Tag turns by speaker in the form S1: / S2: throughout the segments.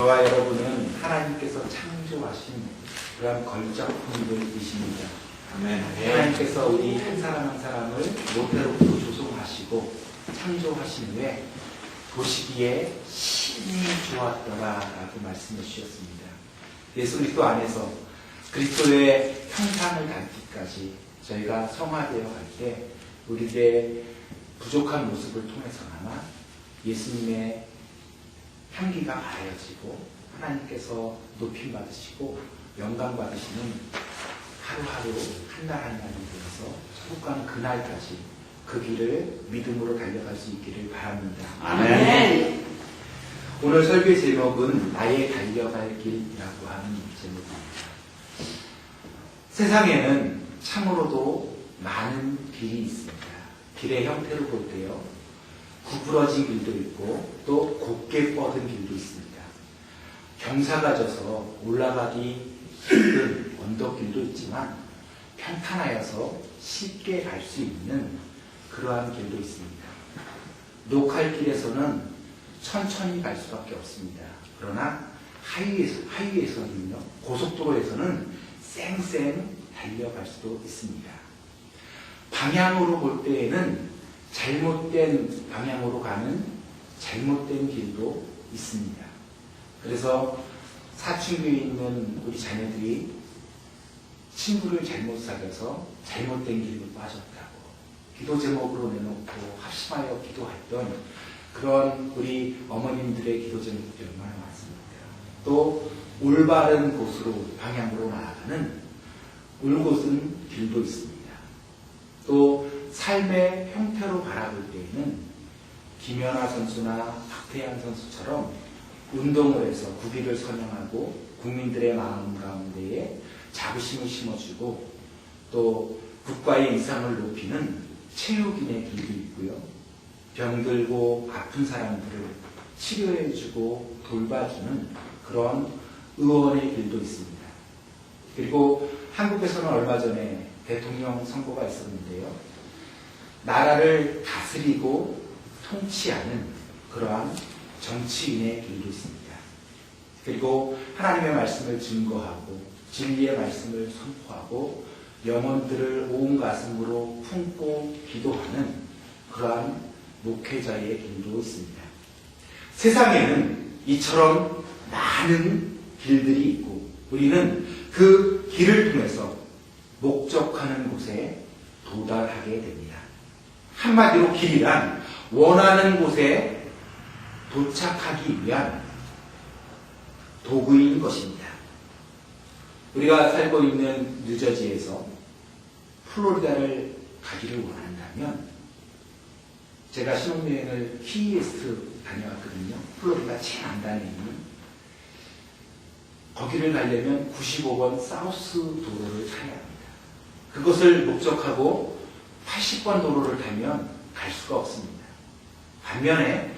S1: 저와 여러분은 하나님께서 창조하신 그런 걸작품들이십니다.
S2: 아멘.
S1: 하나님께서 우리 한 사람 한 사람을 모태로부터 조성하시고 창조하신 후에 보시기에 신이 좋았더라라고 말씀해 주셨습니다. 예수 그리스도 안에서 그리스도의 형상을 닮기까지 저희가 성화되어 갈 때 우리의 부족한 모습을 통해서나마 예수님의 향기가 가려지고 하나님께서 높임 받으시고 영광 받으시는 하루하루 한날 한날이 되어서 천국 가는 그날까지 그 길을 믿음으로 달려갈 수 있기를 바랍니다.
S2: 아멘.
S1: 오늘 설교 제목은 나의 달려갈 길이라고 하는 제목입니다. 세상에는 참으로도 많은 길이 있습니다. 길의 형태로 볼 때요, 구부러진 길도 있고 또 곧게 뻗은 길도 있습니다. 경사가 져서 올라가기 힘든 언덕길도 있지만 평탄하여서 쉽게 갈 수 있는 그러한 길도 있습니다. 녹할길에서는 천천히 갈 수밖에 없습니다. 그러나 하이웨이에서는요, 고속도로에서는 쌩쌩 달려갈 수도 있습니다. 방향으로 볼 때에는 잘못된 방향으로 가는 잘못된 길도 있습니다. 그래서 사춘기에 있는 우리 자녀들이 친구를 잘못 사귀어서 잘못된 길로 빠졌다고 기도 제목으로 내놓고 합심하여 기도했던 그런 우리 어머님들의 기도 제목들이 얼마나 많습니까? 또 올바른 곳으로 방향으로 나아가는 올곧은 길도 있습니다. 또 삶의 형태로 바라볼 때에는 김연아 선수나 박태환 선수처럼 운동을 해서 국위를 선양하고 국민들의 마음 가운데에 자부심을 심어주고 또 국가의 이상을 높이는 체육인의 길도 있고요. 병들고 아픈 사람들을 치료해주고 돌봐주는 그런 의원의 길도 있습니다. 그리고 한국에서는 얼마 전에 대통령 선거가 있었는데요. 나라를 다스리고 통치하는 그러한 정치인의 길도 있습니다. 그리고 하나님의 말씀을 증거하고 진리의 말씀을 선포하고 영혼들을 온 가슴으로 품고 기도하는 그러한 목회자의 길도 있습니다. 세상에는 이처럼 많은 길들이 있고 우리는 그 길을 통해서 목적하는 곳에 도달하게 됩니다. 한마디로 길이란 원하는 곳에 도착하기 위한 도구인 것입니다. 우리가 살고 있는 뉴저지에서 플로리다를 가기를 원한다면 제가 신혼여행을 키웨스트 다녀왔거든요. 플로리다 제일 남단에 있는 거기를 가려면 95번 사우스 도로를 타야 합니다. 그것을 목적하고 80번 도로를 타면 갈 수가 없습니다. 반면에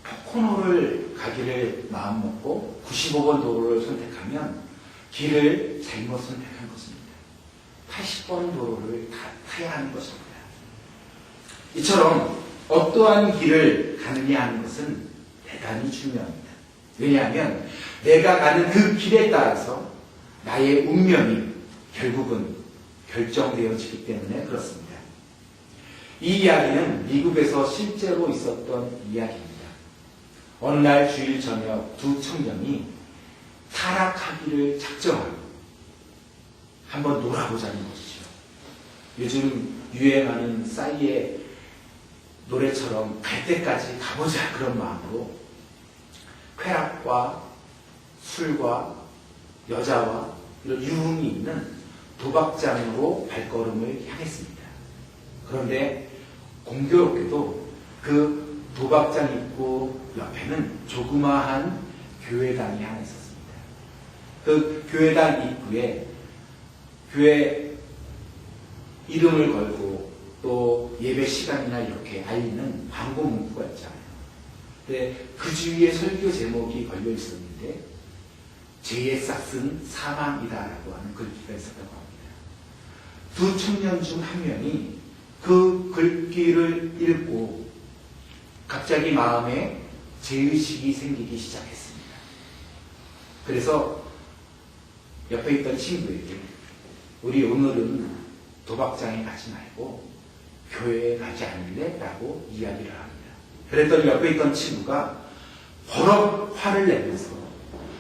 S1: 포코노를 가기를 마음먹고 95번 도로를 선택하면 길을 잘못 선택한 것입니다. 80번 도로를 타야 하는 것입니다. 이처럼 어떠한 길을 가느냐 하는 것은 대단히 중요합니다. 왜냐하면 내가 가는 그 길에 따라서 나의 운명이 결국은 결정되어지기 때문에 그렇습니다. 이 이야기는 미국에서 실제로 있었던 이야기입니다. 어느 날 주일 저녁 두 청년이 타락하기를 작정하고 한번 놀아보자는 것이죠. 요즘 유행하는 싸이의 노래처럼 갈 때까지 가보자 그런 마음으로 쾌락과 술과 여자와 이런 유흥이 있는 도박장으로 발걸음을 향했습니다. 그런데 공교롭게도 그 도박장 입구 옆에는 조그마한 교회당이 하나 있었습니다. 그 교회당 입구에 교회 이름을 걸고 또 예배 시간이나 이렇게 알리는 광고 문구가 있잖아요. 근데 그 주위에 설교 제목이 걸려 있었는데 죄의 싹은 사망이다라고 하는 글귀가 있었다고 합니다. 두 청년 중 한 명이 그 글귀를 읽고 갑자기 마음에 죄의식이 생기기 시작했습니다. 그래서 옆에 있던 친구에게 우리 오늘은 도박장에 가지 말고 교회에 가지 않을래? 라고 이야기를 합니다. 그랬더니 옆에 있던 친구가 버럭 화를 내면서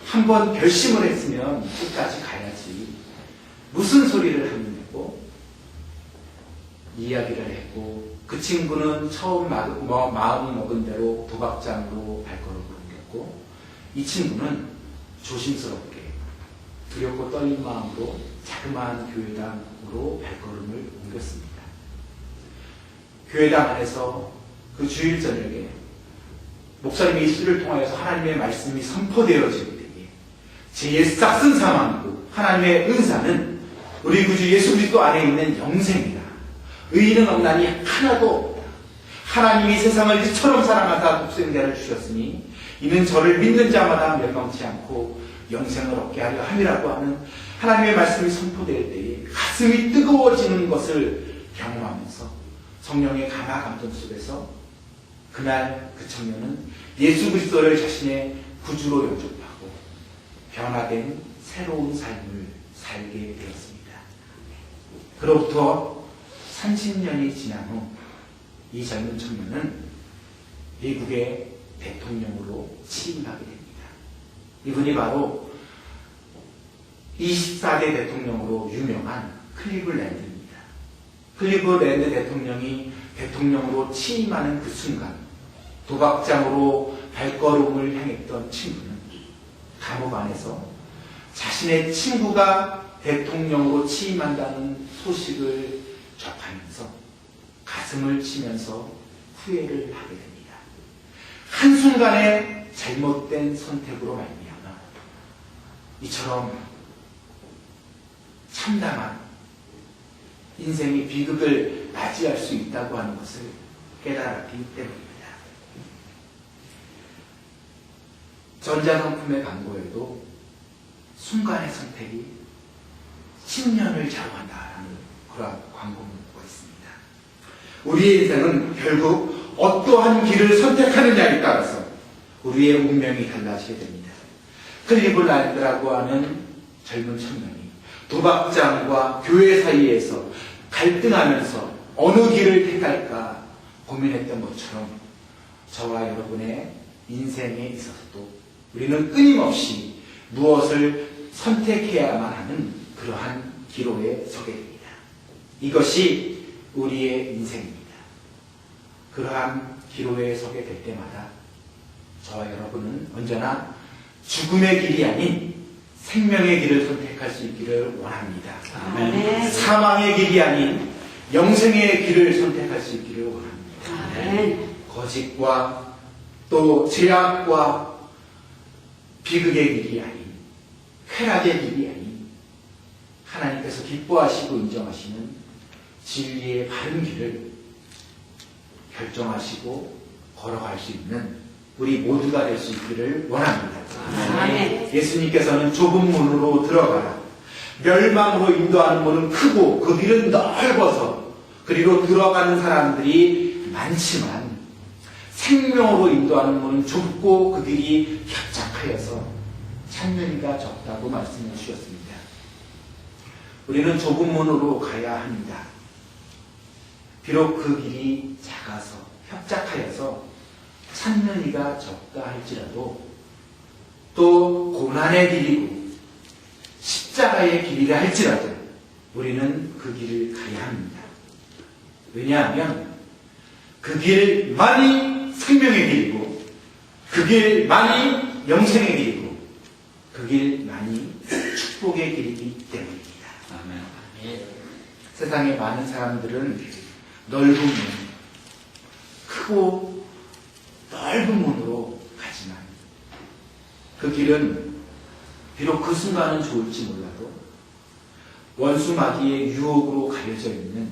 S1: 한번 결심을 했으면 끝까지 가야지. 무슨 소리를 하느냐고 이야기를 했고, 그 친구는 처음 마음이 먹은 대로 도박장으로 발걸음을 옮겼고, 이 친구는 조심스럽게 두렵고 떨린 마음으로 자그마한 교회당으로 발걸음을 옮겼습니다. 교회당 안에서 그 주일 저녁에 목사님의 입술을 통하여서 하나님의 말씀이 선포되어질 때에 제 옛싹슨 상황이고 하나님의 은사는 우리 구주 예수 그리스도 안에 있는 영생이다. 의인은 없나니 하나도 없다. 하나님이 세상을 이처럼 사랑하사 독생자를 주셨으니 이는 저를 믿는 자마다 멸망치 않고 영생을 얻게 하려 함이라고 하는 하나님의 말씀이 선포될 때에 가슴이 뜨거워지는 것을 경험하면서 성령의 감화 감동 속에서 그날 그 청년은 예수 그리스도를 자신의 구주로 영접하고 변화된 새로운 삶을 살게 되었습니다. 그로부터 30년이 지난 후 이 젊은 청년은 미국의 대통령으로 취임하게 됩니다. 이분이 바로 24대 대통령으로 유명한 클리블랜드입니다. 클리블랜드 대통령이 대통령으로 취임하는 그 순간 도박장으로 발걸음을 향했던 친구는 감옥 안에서 자신의 친구가 대통령으로 취임한다는 소식을 접하면서 가슴을 치면서 후회를 하게 됩니다. 한순간에 잘못된 선택으로 말미암아 이처럼 참담한 인생의 비극을 맞이할 수 있다고 하는 것을 깨달았기 때문입니다. 전자상품의 광고에도 순간의 선택이 10년을 좌우한다라는 그런 광고 문구가 있습니다. 우리의 인생은 결국 어떠한 길을 선택하느냐에 따라서 우리의 운명이 달라지게 됩니다. 클리블랜드라고 하는 젊은 청년이 도박장과 교회 사이에서 갈등하면서 어느 길을 택할까 고민했던 것처럼 저와 여러분의 인생에 있어서도 우리는 끊임없이 무엇을 선택해야만 하는 그러한 기로에 서게 됩니다. 이것이 우리의 인생입니다. 그러한 기로에 서게 될 때마다 저와 여러분은 언제나 죽음의 길이 아닌 생명의 길을 선택할 수 있기를 원합니다.
S2: 아멘.
S1: 사망의 길이 아닌 영생의 길을 선택할 수 있기를 원합니다.
S2: 아멘.
S1: 거짓과 또 죄악과 비극의 길이 아닌 쾌락의 길이 아닌 하나님께서 기뻐하시고 인정하시는 진리의 바른 길을 결정하시고 걸어갈 수 있는 우리 모두가 될 수 있기를 원합니다.
S2: 아멘.
S1: 예수님께서는 좁은 문으로 들어가라. 멸망으로 인도하는 문은 크고 그 길은 넓어서 그리로 들어가는 사람들이 많지만 생명으로 인도하는 문은 좁고 그 길이 협착하여서 찾는 이가 적다고 말씀해 주셨습니다. 우리는 좁은 문으로 가야 합니다. 비록 그 길이 작아서 협착하여서 찾는 이가 적다 할지라도 또 고난의 길이고 십자가의 길이라 할지라도 우리는 그 길을 가야 합니다. 왜냐하면 그 길만이 생명의 길이고 그 길만이 영생의 길이고 그 길만이 축복의 길이기 때문입니다.
S2: 아멘.
S1: 세상에 많은 사람들은 넓은 문, 크고 넓은 문으로 가지만 그 길은 비록 그 순간은 좋을지 몰라도 원수 마귀의 유혹으로 가려져 있는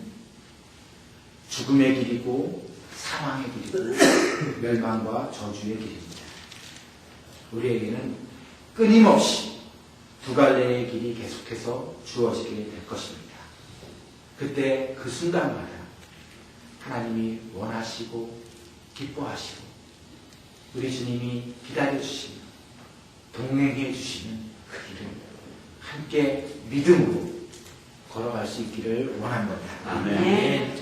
S1: 죽음의 길이고 사망의 길이고 멸망과 저주의 길입니다. 우리에게는 끊임없이 두 갈래의 길이 계속해서 주어지게 될 것입니다. 그때 그 순간마다 하나님이 원하시고 기뻐하시고 우리 주님이 기다려주시며 동행해 주시는 그 길을 함께 믿음으로 걸어갈 수 있기를 원합니다.
S2: 아멘.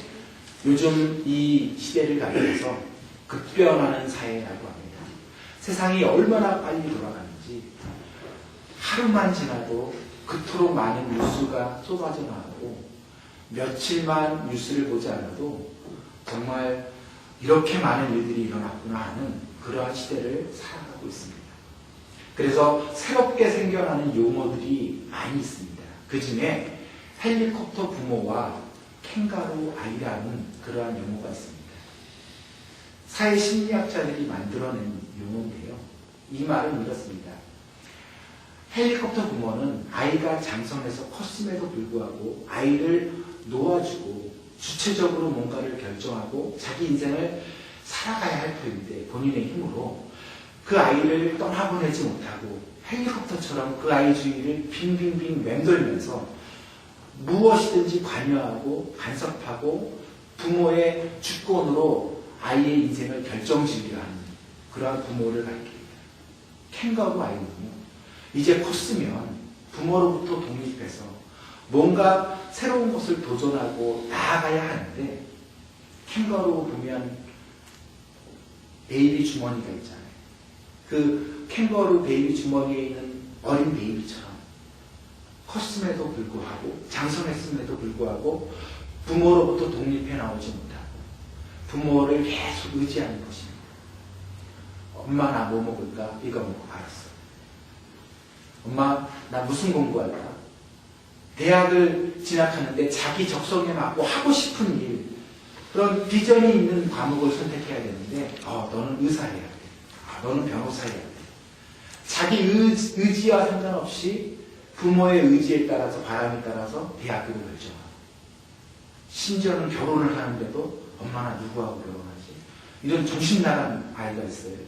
S1: 요즘 이 시대를 가리켜서 급변하는 사회라고 합니다. 세상이 얼마나 빨리 돌아가는지 하루만 지나도 그토록 많은 뉴스가 쏟아져 나오고 며칠만 뉴스를 보지 않아도 정말 이렇게 많은 일들이 일어났구나 하는 그러한 시대를 살아가고 있습니다. 그래서 새롭게 생겨나는 용어들이 많이 있습니다. 그 중에 헬리콥터 부모와 캥거루 아이라는 그러한 용어가 있습니다. 사회 심리학자들이 만들어낸 용어인데요. 이 말은 이렇습니다. 헬리콥터 부모는 아이가 장성해서 컸음에도 불구하고 아이를 놓아주고 주체적으로 뭔가를 결정하고 자기 인생을 살아가야 할 터인데 본인의 힘으로 그 아이를 떠나보내지 못하고 헬리콥터처럼 그 아이 주위를 빙빙빙 맴돌면서 무엇이든지 관여하고 간섭하고 부모의 주권으로 아이의 인생을 결정지으려 하는 그러한 부모를 가리킵니다. 캥거루 아이는요, 이제 컸으면 부모로부터 독립해서 뭔가 새로운 것을 도전하고 나아가야 하는데, 캥거루 보면 베이비 주머니가 있잖아요. 그 캥거루 베이비 주머니에 있는 어린 베이비처럼 컸음에도 불구하고 장성했음에도 불구하고 부모로부터 독립해 나오지 못하고 부모를 계속 의지하는 것입니다. 엄마 나 뭐 먹을까? 이거 먹고 알았어. 엄마 나 무슨 공부할까? 대학을 진학하는데 자기 적성에 맞고 하고 싶은 일, 그런 비전이 있는 과목을 선택해야 되는데 너는 의사해야 돼. 너는 변호사해야 돼. 자기 의지와 상관없이 부모의 의지에 따라서 바람에 따라서 대학교를 결정하고, 심지어는 결혼을 하는데도 엄마 나 누구하고 결혼하지? 이런 정신 나간 아이가 있어요. 여기.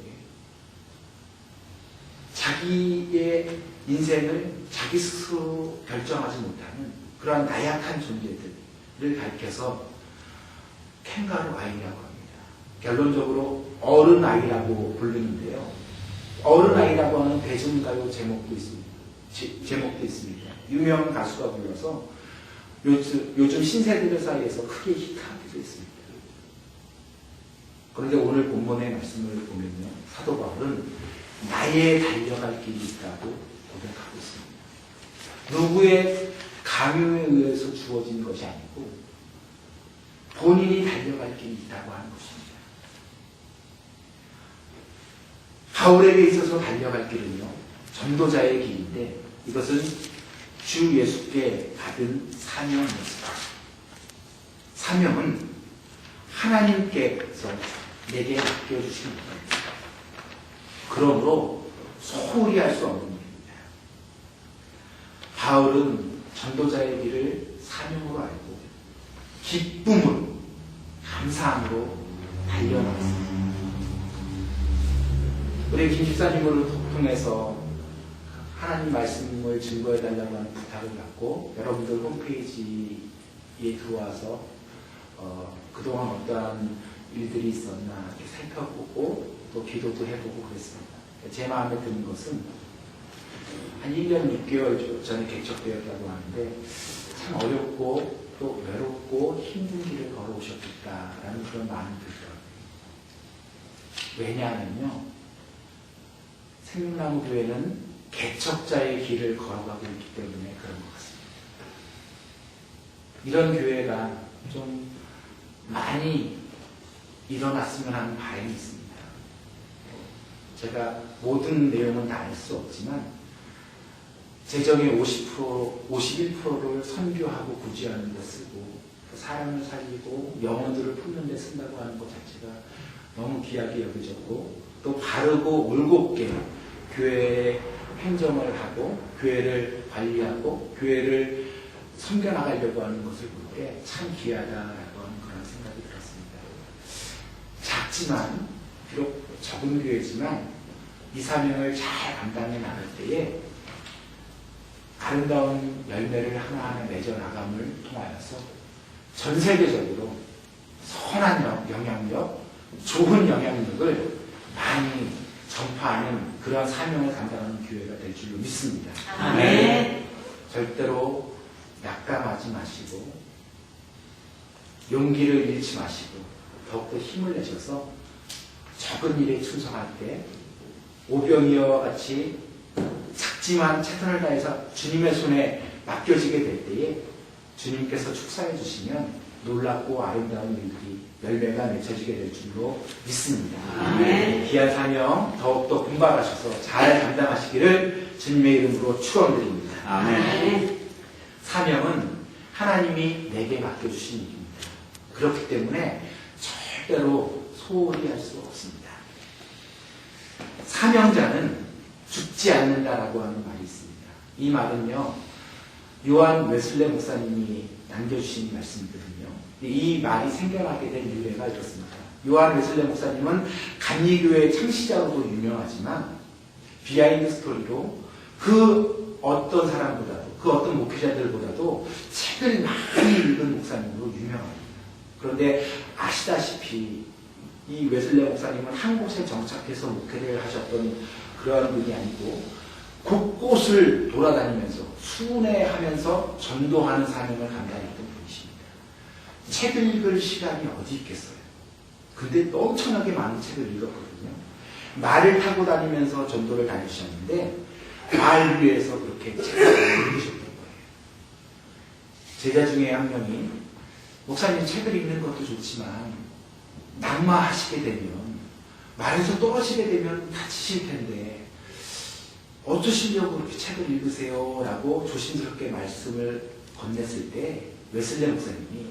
S1: 자기의 인생을 자기 스스로 결정하지 못하는 그러한 나약한 존재들을 가리켜서 캥거루 아이라고 합니다. 결론적으로 어른 아이라고 부르는데요. 어른 아이라고 하는 대중가요 제목도 있습니다. 유명 가수가 불러서 요즘 신세대들 사이에서 크게 히트하기도 했습니다. 그런데 오늘 본문의 말씀을 보면요, 사도 바울은 나의 달려갈 길이 있다고 고백하고 있습니다. 누구의 강요에 의해서 주어진 것이 아니고 본인이 달려갈 길이 있다고 하는 것입니다. 바울에게 있어서 달려갈 길은요, 전도자의 길인데 이것은 주 예수께 받은 사명이었습니다. 사명은 하나님께서 내게 맡겨주신 것입니다. 그러므로 소홀히 할 수 없는 일입니다. 바울은 전도자의 길을 사명으로 알고 기쁨으로, 감사함으로 달려나갔습니다. 우리 김 집사님을 통해서 하나님 말씀을 증거해달라고 하는 부탁을 받고 여러분들 홈페이지에 들어와서 그동안 어떠한 일들이 있었나 이렇게 살펴보고 또 기도도 해보고 그랬습니다. 제 마음에 드는 것은 한 1년 6개월 전에 개척되었다고 하는데 참 어렵고 또 외롭고 힘든 길을 걸어오셨겠다라는 그런 마음이 들더라고요. 왜냐하면요, 생명나무 교회는 개척자의 길을 걸어가고 있기 때문에 그런 것 같습니다. 이런 교회가 좀 많이 일어났으면 하는 바람이 있습니다. 제가 모든 내용은 다 알 수 없지만 재정의 50%, 51%를 선교하고 구제하는 데 쓰고 사람을 살리고 영혼들을 품는 데 쓴다고 하는 것 자체가 너무 귀하게 여겨졌고, 또 바르고 올곧게 교회의 행정을 하고 교회를 관리하고 교회를 섬겨나가려고 하는 것을 볼 때 참 귀하다라고 하는 그런 생각이 들었습니다. 작지만, 비록 적은 교회지만 이 사명을 잘 감당해 나갈 때에 아름다운 열매를 하나하나 맺어나감을 통하여서 전 세계적으로 선한 영향력, 좋은 영향력을 많이 전파하는 그러한 사명을 감당하는 교회가 될 줄로 믿습니다.
S2: 아멘.
S1: 절대로 낙담하지 마시고 용기를 잃지 마시고 더욱더 힘을 내셔서 적은 일에 충성할 때 오병이어와 같이 작지만 최선을 다해서 주님의 손에 맡겨지게 될 때에 주님께서 축사해 주시면 놀랍고 아름다운 일들이 열매가 맺혀지게 될 줄로 믿습니다.
S2: 아멘.
S1: 귀한 사명 더욱더 분발하셔서 잘 감당하시기를 주님의 이름으로 축원드립니다.
S2: 아멘.
S1: 사명은 하나님이 내게 맡겨주신 일입니다. 그렇기 때문에 절대로 소홀히 할 수 없습니다. 사명자는 죽지 않는다라고 하는 말이 있습니다. 이 말은요, 요한 웨슬레 목사님이 남겨주신 말씀이거든요. 이 말이 생겨나게 된 이유가 이렇습니다. 요한 웨슬레 목사님은 감리교회 창시자로도 유명하지만 비하인드 스토리로 그 어떤 사람보다도, 그 어떤 목회자들보다도 책을 많이 읽은 목사님으로 유명합니다. 그런데 아시다시피 이 웨슬레 목사님은 한 곳에 정착해서 목회를 하셨던 그러한 분이 아니고 곳곳을 돌아다니면서 순회하면서 전도하는 사명을 감당했던 분이십니다. 책을 읽을 시간이 어디 있겠어요? 근데 엄청나게 많은 책을 읽었거든요. 말을 타고 다니면서 전도를 다니셨는데 말 위에서 그렇게 책을 읽으셨던 거예요. 제자 중에 한 명이 목사님 책을 읽는 것도 좋지만 낙마하시게 되면 말에서 떨어지게 되면 다치실 텐데 어쩌시려고 그렇게 책을 읽으세요? 라고 조심스럽게 말씀을 건넸을 때 웨슬레 목사님이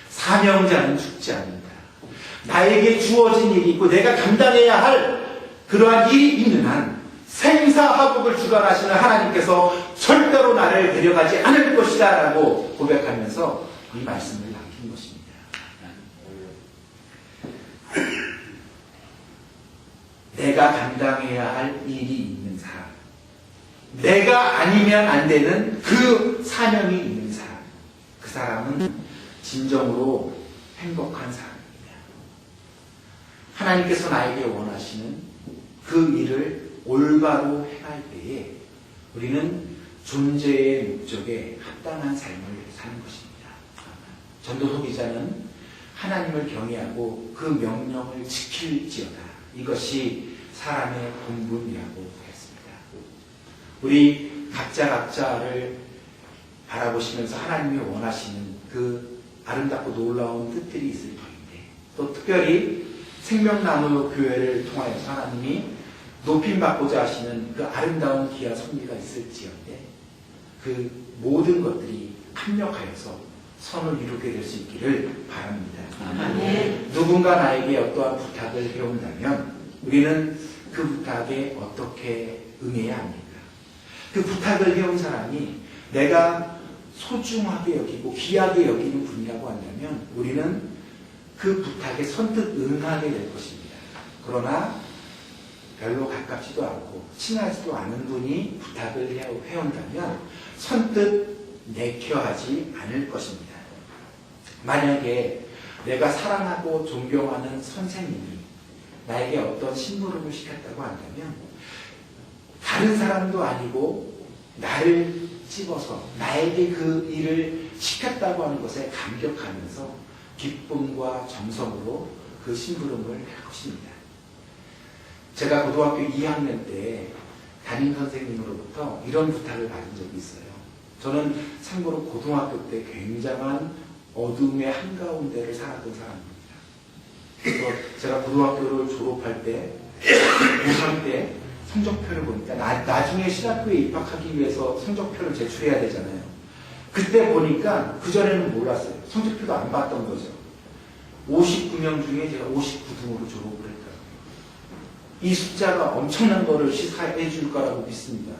S1: 사명자는 죽지 않는다. 나에게 주어진 일이 있고 내가 감당해야 할 그러한 일이 있는 한 생사화복을 주관하시는 하나님께서 절대로 나를 데려가지 않을 것이다 라고 고백하면서 이 말씀을 남긴 것입니다. 내가 감당해야 할 일이 있는 사람, 내가 아니면 안 되는 그 사명이 있는 사람, 그 사람은 진정으로 행복한 사람입니다. 하나님께서 나에게 원하시는 그 일을 올바로 행할 때에 우리는 존재의 목적에 합당한 삶을 사는 것입니다. 전도서 기자는 하나님을 경외하고 그 명령을 지킬지어다. 이것이 사람의 본분이라고 했습니다. 우리 각자를 바라보시면서 하나님이 원하시는 그 아름답고 놀라운 뜻들이 있을 터인데 또 특별히 생명나무 교회를 통하여서 하나님이 높임받고자 하시는 그 아름다운 기아 섭리가 있을지언데 그 모든 것들이 합력하여서 선을 이루게 될 수 있기를 바랍니다.
S2: 아멘.
S1: 누군가 나에게 어떠한 부탁을 해온다면 우리는 그 부탁에 어떻게 응해야 합니까? 그 부탁을 해온 사람이 내가 소중하게 여기고 귀하게 여기는 분이라고 한다면 우리는 그 부탁에 선뜻 응하게 될 것입니다. 그러나 별로 가깝지도 않고 친하지도 않은 분이 부탁을 해온다면 선뜻 내켜하지 않을 것입니다. 만약에 내가 사랑하고 존경하는 선생님이 나에게 어떤 심부름을 시켰다고 한다면 다른 사람도 아니고 나를 집어서 나에게 그 일을 시켰다고 하는 것에 감격하면서 기쁨과 정성으로 그 심부름을 할 것입니다. 제가 고등학교 2학년 때 담임 선생님으로부터 이런 부탁을 받은 적이 있어요. 저는 참고로 고등학교 때 굉장한 어둠의 한가운데를 살았던 사람입니다. 그래서 제가 고등학교를 졸업할 때 고3 때 성적표를 보니까 나중에 신학교에 입학하기 위해서 성적표를 제출해야 되잖아요. 그때 보니까 그전에는 몰랐어요. 성적표도 안 봤던 거죠. 59명 중에 제가 59등으로 졸업을 했더라고요. 이 숫자가 엄청난 거를 시사해 줄 거라고 믿습니다.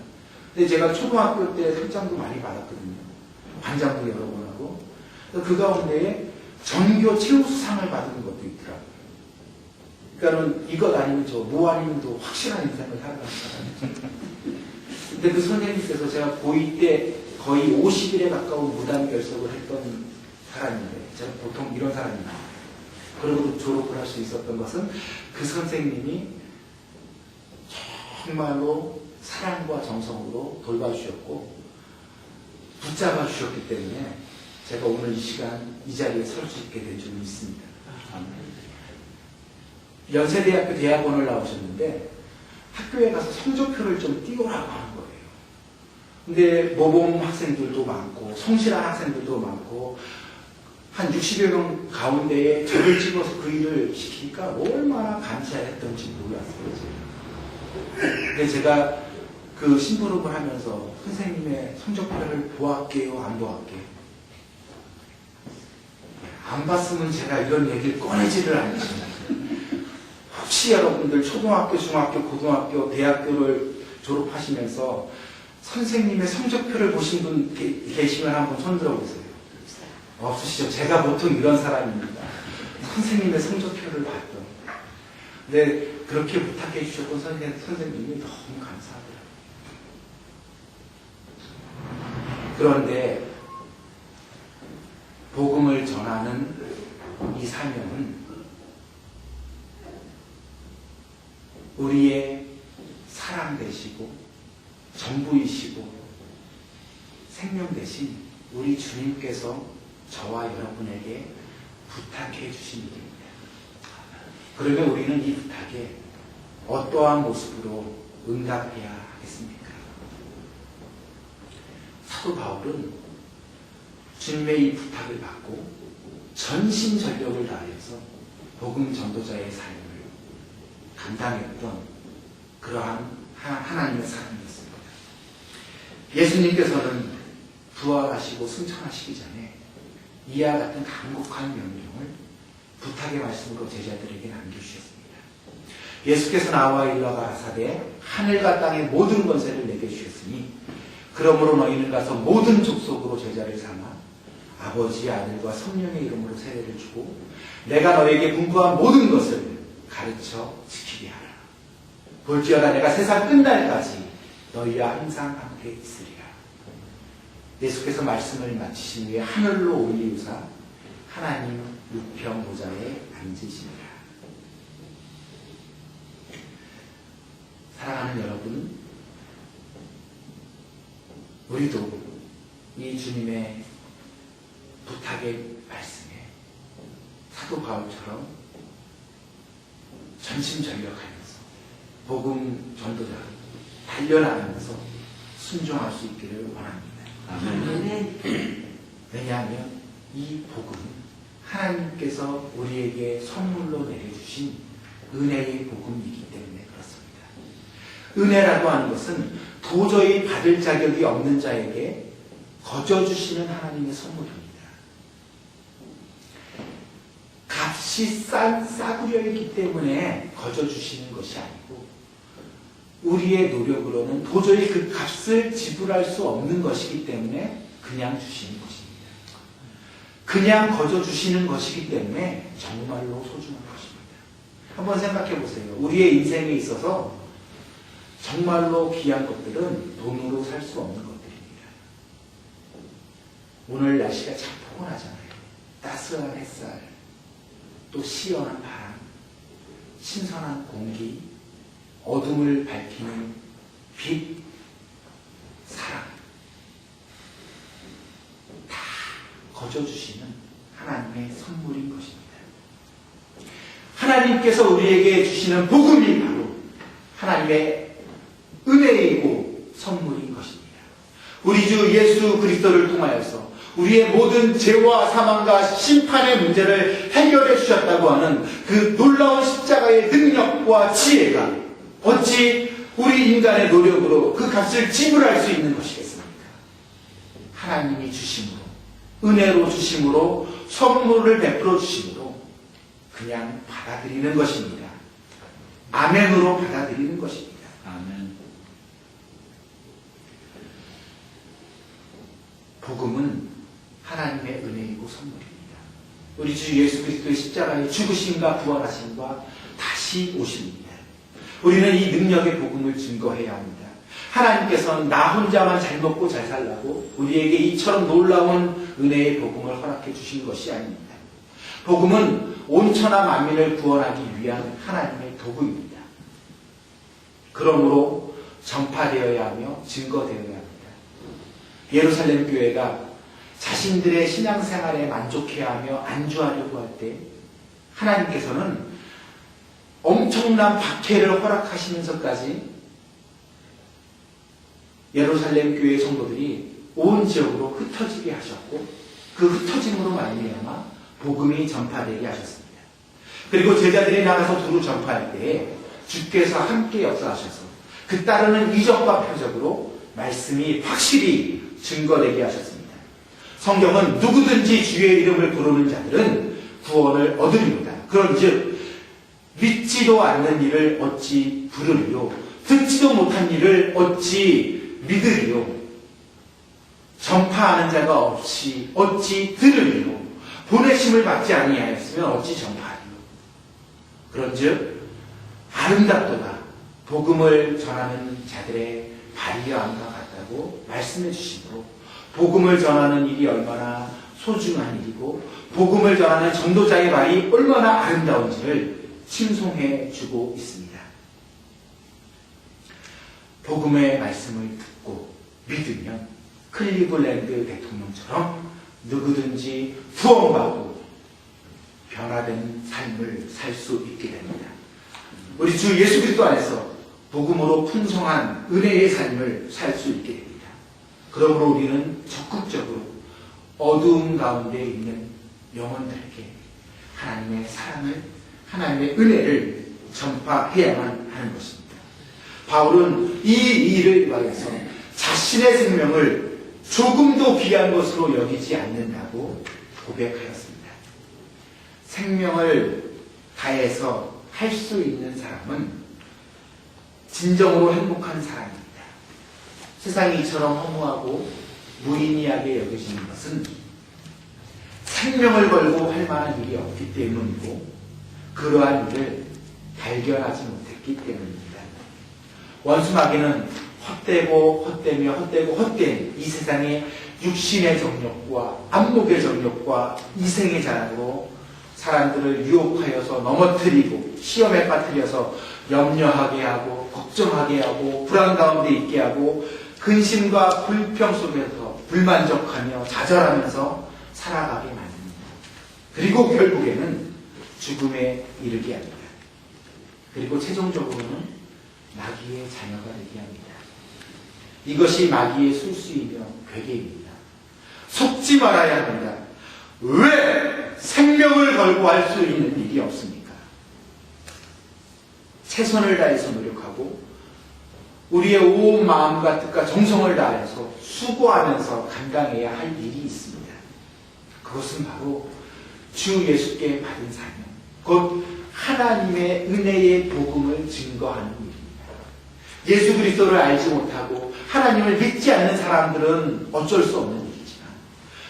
S1: 근데 제가 초등학교 때 상장도 많이 받았거든요. 반장도 여러 번 하고. 그 가운데에 전교 최우수상을 받은 것도 있더라고요. 그러니까는 이것 아니면 뭐 아니면 또 확실한 인생을 살아가는 사람이죠. 근데 그 선생님께서 제가 고2 때 거의 50일에 가까운 무단 결석을 했던 사람인데, 제가 보통 이런 사람입니다. 그리고 졸업을 할 수 있었던 것은 그 선생님이 정말로 사랑과 정성으로 돌봐주셨고 붙잡아 주셨기 때문에 제가 오늘 이 시간 이 자리에 설 수 있게 된 줄 믿습니다. 연세대학교 대학원을 나오셨는데 학교에 가서 성적표를 좀 띄우라고 하는 거예요. 근데 모범 학생들도 많고 성실한 학생들도 많고 한 60여 명 가운데에 저를 찍어서 그 일을 시키니까 얼마나 감사했던지 몰랐어요. 근데 제가 그 심부름을 하면서 선생님의 성적표를 보았게요, 안 보았게요? 안 봤으면 제가 이런 얘기를 꺼내지를 않습니다. 혹시 여러분들 초등학교, 중학교, 고등학교, 대학교를 졸업하시면서 선생님의 성적표를 보신 분 계시면 한번 손 들어보세요. 없으시죠? 제가 보통 이런 사람입니다. 선생님의 성적표를 봤던. 근데 그렇게 부탁해 주셨던 선생님이 너무 감사하더라고요. 그런데 복음을 전하는 이 사명은 우리의 사랑 되시고 전부이시고 생명 되신 우리 주님께서 저와 여러분에게 부탁해 주신 일입니다. 그러면 우리는 이 부탁에 어떠한 모습으로 응답해야 하겠습니까? 사도 바울은 주님의 이 부탁을 받고 전심전력을 다해서 복음 전도자의 삶을 감당했던 그러한 하나님의 사람이었습니다. 예수님께서는 부활하시고 승천하시기 전에 이와 같은 간곡한 명령을 부탁의 말씀으로 제자들에게 남겨주셨습니다. 예수께서 나와 일러 가라사대 하늘과 땅의 모든 권세를 내게 주셨으니 그러므로 너희는 가서 모든 족속으로 제자를 삼아 아버지, 아들과 성령의 이름으로 세례를 주고 내가 너에게 분부한 모든 것을 가르쳐 지키게 하라. 볼지어다 내가 세상 끝날까지 너희와 항상 함께 있으리라. 예수께서 말씀을 마치신 후에 하늘로 올리우사 하나님 우편 보좌에 앉으시니라. 사랑하는 여러분, 우리도 이 주님의 부탁의 말씀에 사도 바울처럼 전심전력하면서 복음 전도자 달려나가면서 순종할 수 있기를 원합니다.
S2: 아멘.
S1: 왜냐하면 이 복음은 하나님께서 우리에게 선물로 내려주신 은혜의 복음이기 때문에 그렇습니다. 은혜라고 하는 것은 도저히 받을 자격이 없는 자에게 거저주시는 하나님의 선물입니다. 값이 싸구려 있기 때문에 거저주시는 것이 아니고 우리의 노력으로는 도저히 그 값을 지불할 수 없는 것이기 때문에 그냥 주시는 것입니다. 그냥 거저주시는 것이기 때문에 정말로 소중한 것입니다. 한번 생각해 보세요. 우리의 인생에 있어서 정말로 귀한 것들은 돈으로 살 수 없는 것들입니다. 오늘 날씨가 참 포근하잖아요. 따스한 햇살, 또 시원한 바람, 신선한 공기, 어둠을 밝히는 빛, 사랑, 다 거저주시는 하나님의 선물인 것입니다. 하나님께서 우리에게 주시는 복음이 바로 하나님의 은혜이고 선물인 것입니다. 우리 주 예수 그리스도를 통하여서 우리의 모든 죄와 사망과 심판의 문제를 해결해 주셨다고 하는 그 놀라운 십자가의 능력과 지혜가 어찌 우리 인간의 노력으로 그 값을 지불할 수 있는 것이겠습니까? 하나님이 주심으로, 은혜로 주심으로, 선물을 베풀어 주심으로 그냥 받아들이는 것입니다. 아멘으로 받아들이는 것입니다.
S3: 아멘.
S1: 복음은 하나님의 은혜이고 선물입니다. 우리 주 예수 그리스도의 십자가의 죽으심과 부활하심과 다시 오십니다. 우리는 이 능력의 복음을 증거해야 합니다. 하나님께서는 나 혼자만 잘 먹고 잘 살라고 우리에게 이처럼 놀라운 은혜의 복음을 허락해 주신 것이 아닙니다. 복음은 온 천하 만민을 구원하기 위한 하나님의 도구입니다. 그러므로 전파되어야 하며 증거되어야 합니다. 예루살렘 교회가 자신들의 신앙생활에 만족해야 하며 안주하려고 할 때 하나님께서는 엄청난 박해를 허락하시면서까지 예루살렘 교회 성도들이 온 지역으로 흩어지게 하셨고 그 흩어짐으로 말미암아 복음이 전파되게 하셨습니다. 그리고 제자들이 나가서 두루 전파할 때에 주께서 함께 역사하셔서 그 따르는 이적과 표적으로 말씀이 확실히 증거되게 하셨습니다. 성경은 누구든지 주의 이름을 부르는 자들은 구원을 얻으리로다. 그런즉 믿지도 않는 이를 어찌 부르리요, 듣지도 못한 이를 어찌 믿으리요, 전파하는 자가 없이 어찌 들으리요, 보내심을 받지 아니하였으면 어찌 전파하리요. 그런즉 아름답도다 복음을 전하는 자들의 발이함과 같다고 말씀해 주시므로 복음을 전하는 일이 얼마나 소중한 일이고 복음을 전하는 전도자의 발이 얼마나 아름다운지를 칭송해 주고 있습니다. 복음의 말씀을 듣고 믿으면 클리블랜드 대통령처럼 누구든지 구원받고 변화된 삶을 살 수 있게 됩니다. 우리 주 예수 그리스도 안에서 복음으로 풍성한 은혜의 삶을 살 수 있게 됩니다. 그러므로 우리는 적극적으로 어두움 가운데 있는 영혼들에게 하나님의 사랑을, 하나님의 은혜를 전파해야만 하는 것입니다. 바울은 이 일을 위하여서 자신의 생명을 조금도 귀한 것으로 여기지 않는다고 고백하였습니다. 생명을 다해서 할 수 있는 사람은 진정으로 행복한 사람입니다. 세상이 이처럼 허무하고 무의미하게 여겨지는 것은 생명을 걸고 할 만한 일이 없기 때문이고 그러한 일을 발견하지 못했기 때문입니다. 원수마귀는 헛되고 헛되며 헛되고 헛된 이 세상의 육신의 정욕과 안목의 정욕과 이생의 자랑으로 사람들을 유혹하여서 넘어뜨리고 시험에 빠뜨려서 염려하게 하고 걱정하게 하고 불안 가운데 있게 하고 근심과 불평 속에서 불만족하며 좌절하면서 살아가게 만듭니다. 그리고 결국에는 죽음에 이르게 합니다. 그리고 최종적으로는 마귀의 자녀가 되게 합니다. 이것이 마귀의 술수이며 괴계입니다. 속지 말아야 합니다. 왜 생명을 걸고 할 수 있는 일이 없습니까? 최선을 다해서 노력하고 우리의 온 마음과 뜻과 정성을 다해서 수고하면서 감당해야 할 일이 있습니다. 그것은 바로 주 예수께 받은 사명, 곧 하나님의 은혜의 복음을 증거하는 일입니다. 예수 그리스도를 알지 못하고 하나님을 믿지 않는 사람들은 어쩔 수 없는 일이지만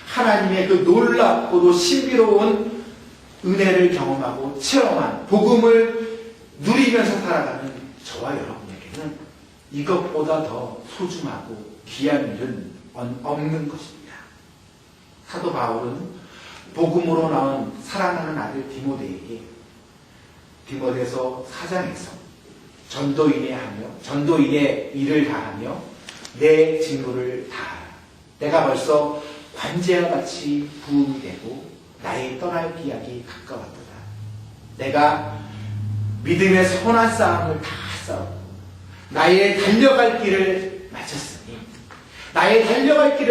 S1: 하나님의 그 놀랍고도 신비로운 은혜를 경험하고 체험한 복음을 누리면서 살아가는 저와 여러분에게는 이것보다 더 소중하고 귀한 일은 없는 것입니다. 사도 바울은 복음으로 나온 사랑하는 아들 디모데에게 디모데서 4장에서 전도인의 일을 다하며 내 직무를 다하라. 내가 벌써 관제와 같이 부음이 되고 나의 떠날 기약이 가까웠도다. 내가 믿음의 선한 싸움을 다 싸웠고 나의 달려갈 길을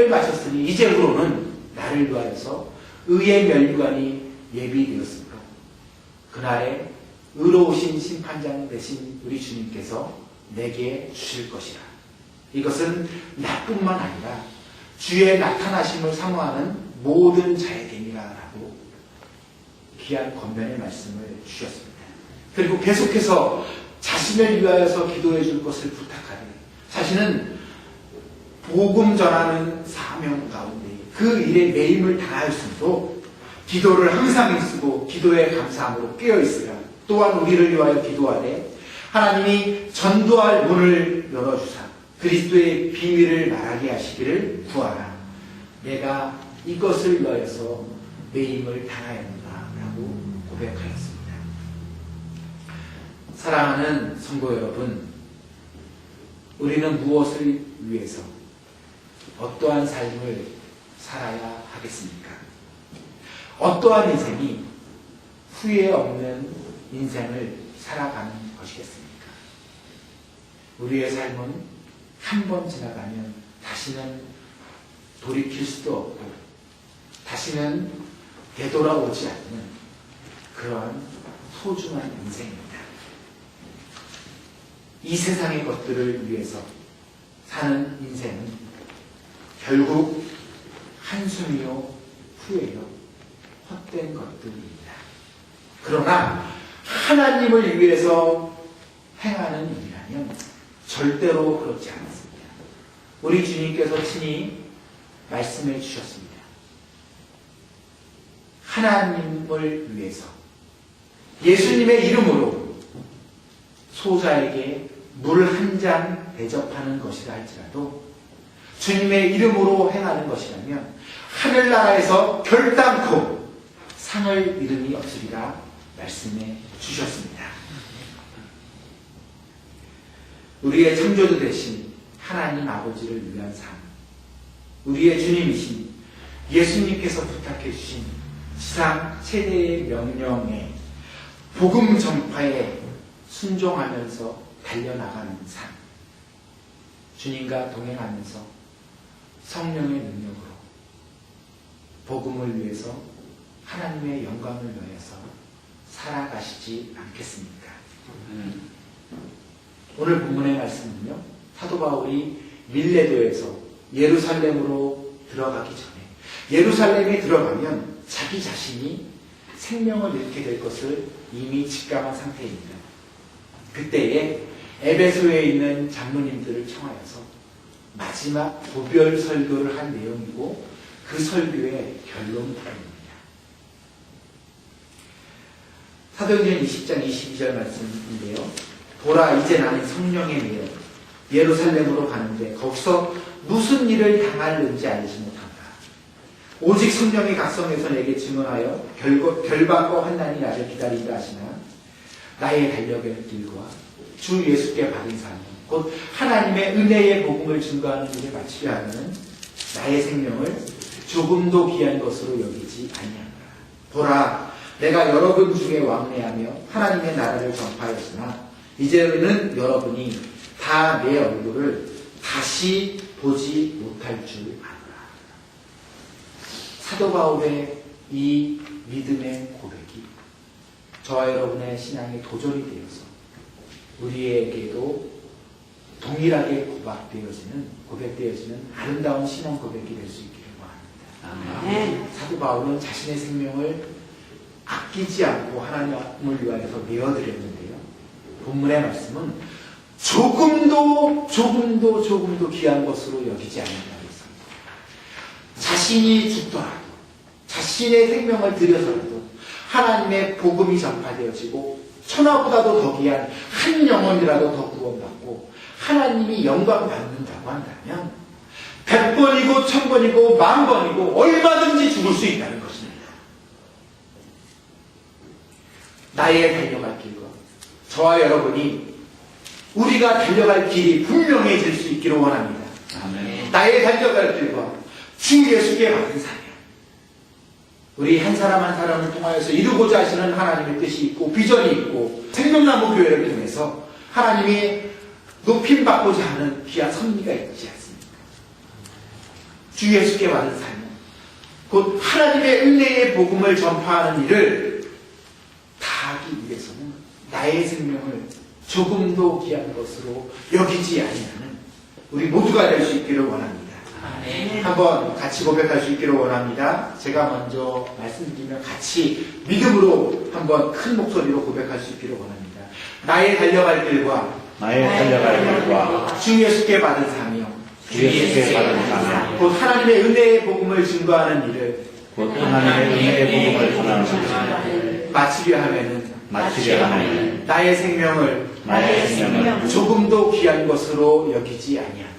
S1: 마쳤으니 이제부로는 나를 위하여서 의의 면류관이 예비되었으므로 그날에 의로우신 심판장 되신 우리 주님께서 내게 주실 것이라. 이것은 나뿐만 아니라 주의 나타나심을 사모하는 모든 자에게니라라고 귀한 권면의 말씀을 주셨습니다. 그리고 계속해서 자신을 위하여서 기도해 줄 것을 부탁하되 자신은 복음 전하는 사명 가운데 그 일에 매임을 당하였음도 기도를 항상 힘쓰고 기도에 감사함으로 깨어있으라. 또한 우리를 위하여 기도하되 하나님이 전도할 문을 열어주사 그리스도의 비밀을 말하게 하시기를 구하라. 내가 이것을 위하여서 매임을 당하였노라라고 고백하였습니다. 사랑하는 성도 여러분, 우리는 무엇을 위해서 어떠한 삶을 살아야 하겠습니까? 어떠한 인생이 후회 없는 인생을 살아가는 것이겠습니까? 우리의 삶은 한 번 지나가면 다시는 돌이킬 수도 없고 다시는 되돌아오지 않는 그러한 소중한 인생입니다. 이 세상의 것들을 위해서 사는 인생은 결국 한숨이요 후회요 헛된 것들입니다. 그러나 하나님을 위해서 행하는 일이라면 절대로 그렇지 않습니다. 우리 주님께서 친히 말씀해 주셨습니다. 하나님을 위해서 예수님의 이름으로 소자에게 물 한 잔 대접하는 것이라 할지라도 주님의 이름으로 행하는 것이라면 하늘나라에서 결단코 상을 잃음이 없으리라 말씀해 주셨습니다. 우리의 창조주 되신 하나님 아버지를 위한 삶, 우리의 주님이신 예수님께서 부탁해 주신 지상 최대의 명령에 복음 전파에 순종하면서 달려나가는 삶, 주님과 동행하면서 성령의 능력으로 복음을 위해서 하나님의 영광을 위해서 살아가시지 않겠습니까? 오늘 본문의 말씀은요, 사도 바울이 밀레도에서 예루살렘으로 들어가기 전에 예루살렘에 들어가면 자기 자신이 생명을 잃게 될 것을 이미 직감한 상태입니다. 그때에 에베소에 있는 장로님들을 청하여서 마지막 고별 설교를 한 내용이고 그 설교의 결론입니다. 사도행전 20장 22절 말씀인데요. 보라, 이제 나는 성령에 매여 예루살렘으로 가는데 거기서 무슨 일을 당할는지 알지 못한다. 오직 성령이 각성해서 내게 증언하여 결박과 환난이 나를 기다린다 하시나 나의 달력의 길과 주 예수께 받은 사명 곧 하나님의 은혜의 복음을 증거하는 일을 마치려 하는 나의 생명을 조금도 귀한 것으로 여기지 아니하노라. 보라, 내가 여러분 중에 왕래하며 하나님의 나라를 전파하였으나 이제는 여러분이 다 내 얼굴을 다시 보지 못할 줄 아노라. 사도 바울의 이 믿음의 고백이 저와 여러분의 신앙의 도전이 되어서 우리에게도 동일하게 고백되어지는 아름다운 신앙 고백이 될 수 있기를 바랍니다. 사도 바울은 자신의 생명을 아끼지 않고 하나님을 위하여서 내어드렸는데요. 본문의 말씀은 조금도 귀한 것으로 여기지 않는다고 했습니다. 자신이 죽더라도 자신의 생명을 들여서라도 하나님의 복음이 전파되어지고 천하보다도 더 귀한 한 영혼이라도 더 구원받고 하나님이 영광 받는다고 한다면 100번이고 1000번이고 10,000번이고 얼마든지 죽을 수 있다는 것입니다. 나의 달려갈 길과 저와 여러분이 우리가 달려갈 길이 분명해질 수 있기를 원합니다.
S3: 아멘.
S1: 나의 달려갈 길과 주 예수께 받은 사명, 우리 한 사람 한 사람을 통하여서 이루고자 하시는 하나님의 뜻이 있고 비전이 있고 생명나무 교회를 통해서 하나님이 높임받고자 하는 귀한 섭리가 있지 않습니까? 주 예수께 받은 사명, 곧 하나님의 은혜의 복음을 전파하는 일을 다하기 위해서는 나의 생명을 조금도 귀한 것으로 여기지 아니하는 우리 모두가 될 수 있기를 원합니다. 한번 같이 고백할 수 있기를 원합니다. 제가 먼저 말씀드리면 같이 믿음으로 한번 큰 목소리로 고백할 수 있기를 원합니다. 나의 달려갈 길과 주 예수께 받은 사명, 곧 하나님의 은혜의 복음을 증거하는 일을 마치려 하면은 나의 생명을 조금도 귀한 것으로 여기지 아니하노라.